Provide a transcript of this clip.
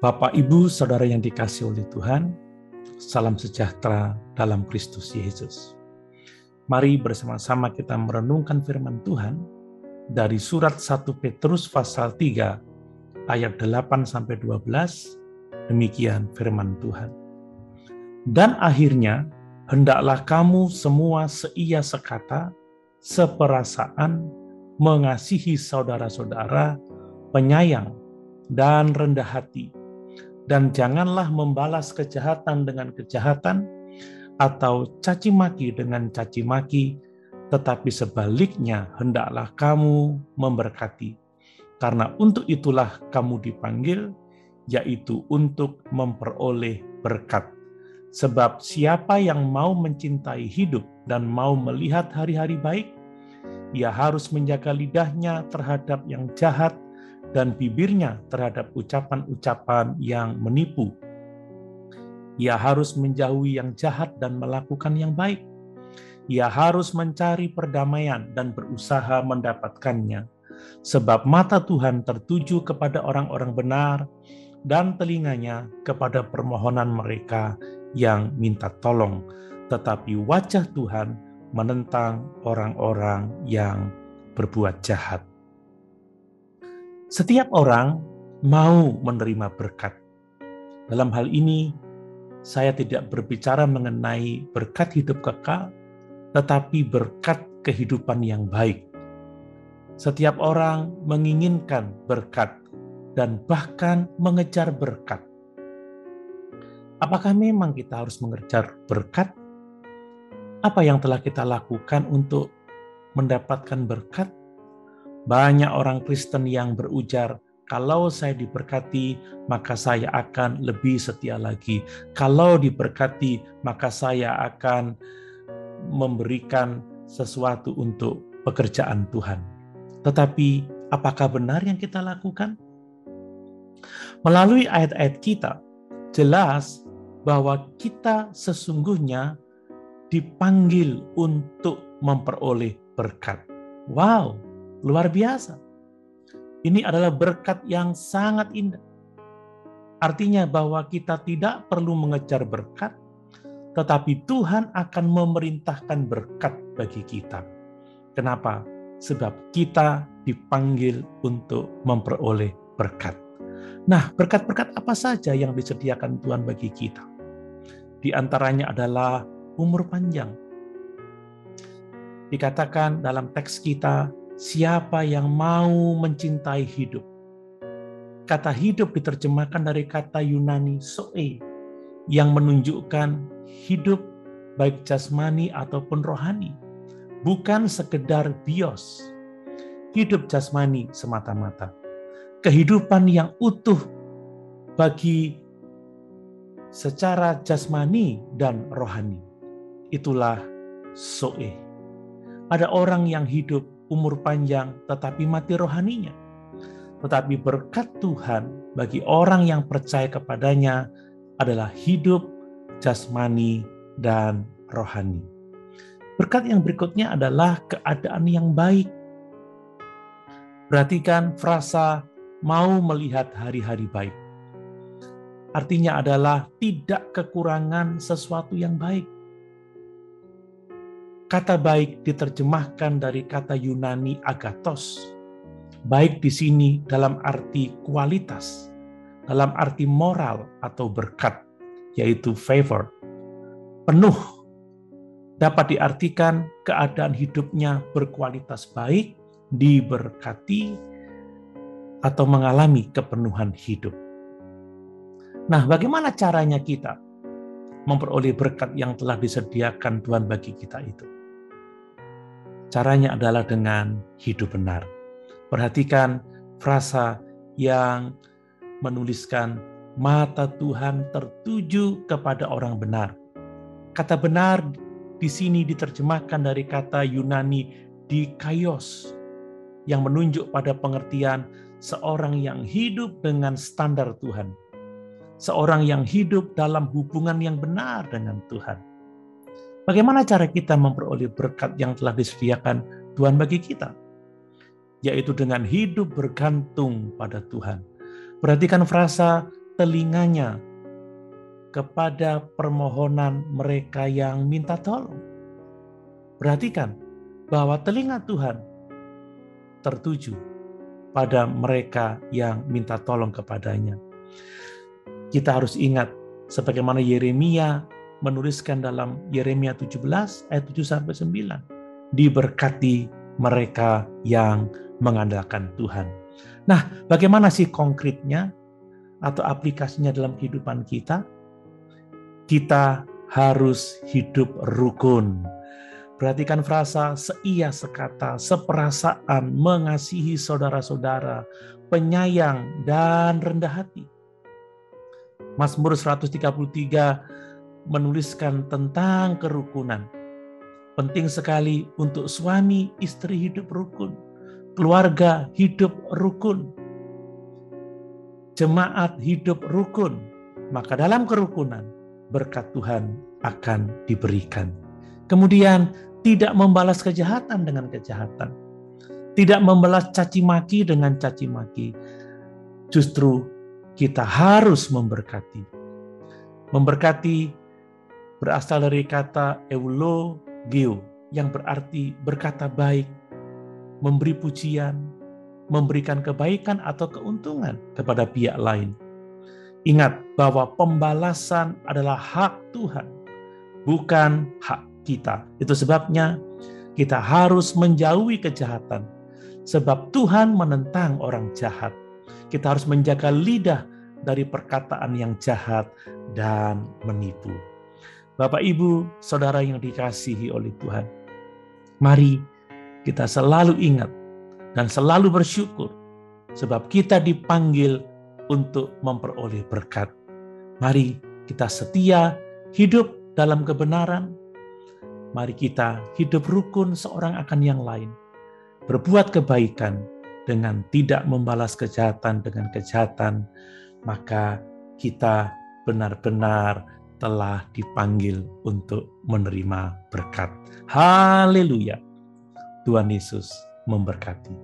Bapak, Ibu, Saudara yang dikasihi oleh Tuhan, salam sejahtera dalam Kristus Yesus. Mari bersama-sama kita merenungkan firman Tuhan dari surat 1 Petrus pasal 3 ayat 8-12. Demikian firman Tuhan. Dan akhirnya, hendaklah kamu semua seia sekata, seperasaan, mengasihi saudara-saudara, penyayang, dan rendah hati. Dan janganlah membalas kejahatan dengan kejahatan, atau caci maki dengan caci maki, tetapi sebaliknya hendaklah kamu memberkati. Karena untuk itulah kamu dipanggil, yaitu untuk memperoleh berkat. Sebab siapa yang mau mencintai hidup dan mau melihat hari-hari baik, ia harus menjaga lidahnya terhadap yang jahat dan bibirnya terhadap ucapan-ucapan yang menipu. Ia harus menjauhi yang jahat dan melakukan yang baik. Ia harus mencari perdamaian dan berusaha mendapatkannya. Sebab mata Tuhan tertuju kepada orang-orang benar dan telinganya kepada permohonan mereka yang minta tolong. Tetapi wajah Tuhan menentang orang-orang yang berbuat jahat. Setiap orang mau menerima berkat. Dalam hal ini, saya tidak berbicara mengenai berkat hidup kekal, tetapi berkat kehidupan yang baik. Setiap orang menginginkan berkat dan bahkan mengejar berkat. Apakah memang kita harus mengejar berkat? Apa yang telah kita lakukan untuk mendapatkan berkat? Banyak orang Kristen yang berujar, kalau saya diberkati, maka saya akan lebih setia lagi. Kalau diberkati, maka saya akan memberikan sesuatu untuk pekerjaan Tuhan. Tetapi, apakah benar yang kita lakukan? Melalui ayat-ayat kita, jelas bahwa kita sesungguhnya dipanggil untuk memperoleh berkat. Wow, luar biasa. Ini adalah berkat yang sangat indah. Artinya bahwa kita tidak perlu mengejar berkat, tetapi Tuhan akan memerintahkan berkat bagi kita. Kenapa? Sebab kita dipanggil untuk memperoleh berkat. Nah, berkat-berkat apa saja yang disediakan Tuhan bagi kita? Di antaranya adalah umur panjang. Dikatakan dalam teks kita, siapa yang mau mencintai hidup. Kata hidup diterjemahkan dari kata Yunani zoe, yang menunjukkan hidup baik jasmani ataupun rohani. Bukan sekedar bios, hidup jasmani semata-mata. Kehidupan yang utuh bagi secara jasmani dan rohani. Itulah zoe. Ada orang yang hidup umur panjang tetapi mati rohaninya. Tetapi berkat Tuhan bagi orang yang percaya kepadanya adalah hidup jasmani dan rohani. Berkat yang berikutnya adalah keadaan yang baik. Perhatikan frasa mau melihat hari-hari baik. Artinya adalah tidak kekurangan sesuatu yang baik. Kata baik diterjemahkan dari kata Yunani agathos. Baik di sini dalam arti kualitas, dalam arti moral atau berkat, yaitu favor. Penuh dapat diartikan keadaan hidupnya berkualitas baik, diberkati, atau mengalami kepenuhan hidup. Nah, bagaimana caranya kita memperoleh berkat yang telah disediakan Tuhan bagi kita itu? Caranya adalah dengan hidup benar. Perhatikan frasa yang menuliskan mata Tuhan tertuju kepada orang benar. Kata benar di sini diterjemahkan dari kata Yunani dikaios, yang menunjuk pada pengertian seorang yang hidup dengan standar Tuhan. Seorang yang hidup dalam hubungan yang benar dengan Tuhan. Bagaimana cara kita memperoleh berkat yang telah disediakan Tuhan bagi kita? Yaitu dengan hidup bergantung pada Tuhan. Perhatikan frasa telinganya kepada permohonan mereka yang minta tolong. Perhatikan bahwa telinga Tuhan tertuju pada mereka yang minta tolong kepadanya. Kita harus ingat, sebagaimana Yeremia menuliskan dalam Yeremia 17 ayat 7-9, diberkati mereka yang mengandalkan Tuhan. Nah, bagaimana sih konkretnya atau aplikasinya dalam kehidupan kita? Kita harus hidup rukun. Perhatikan frasa seia sekata, seperasaan, mengasihi saudara-saudara, penyayang dan rendah hati. Mazmur 133 menuliskan tentang kerukunan. Penting sekali untuk suami istri hidup rukun, keluarga hidup rukun, jemaat hidup rukun. Maka dalam kerukunan berkat Tuhan akan diberikan. Kemudian tidak membalas kejahatan dengan kejahatan. Tidak membalas caci maki dengan caci maki. Justru kita harus memberkati. Memberkati berasal dari kata eulogio yang berarti berkata baik, memberi pujian, memberikan kebaikan atau keuntungan kepada pihak lain. Ingat bahwa pembalasan adalah hak Tuhan, bukan hak kita. Itu sebabnya kita harus menjauhi kejahatan. Sebab Tuhan menentang orang jahat. Kita harus menjaga lidah dari perkataan yang jahat dan menipu. Bapak, Ibu, Saudara yang dikasihi oleh Tuhan, mari kita selalu ingat dan selalu bersyukur sebab kita dipanggil untuk memperoleh berkat. Mari kita setia hidup dalam kebenaran. Mari kita hidup rukun seorang akan yang lain. Berbuat kebaikan dengan tidak membalas kejahatan dengan kejahatan. Maka kita benar-benar telah dipanggil untuk menerima berkat. Haleluya. Tuhan Yesus memberkati.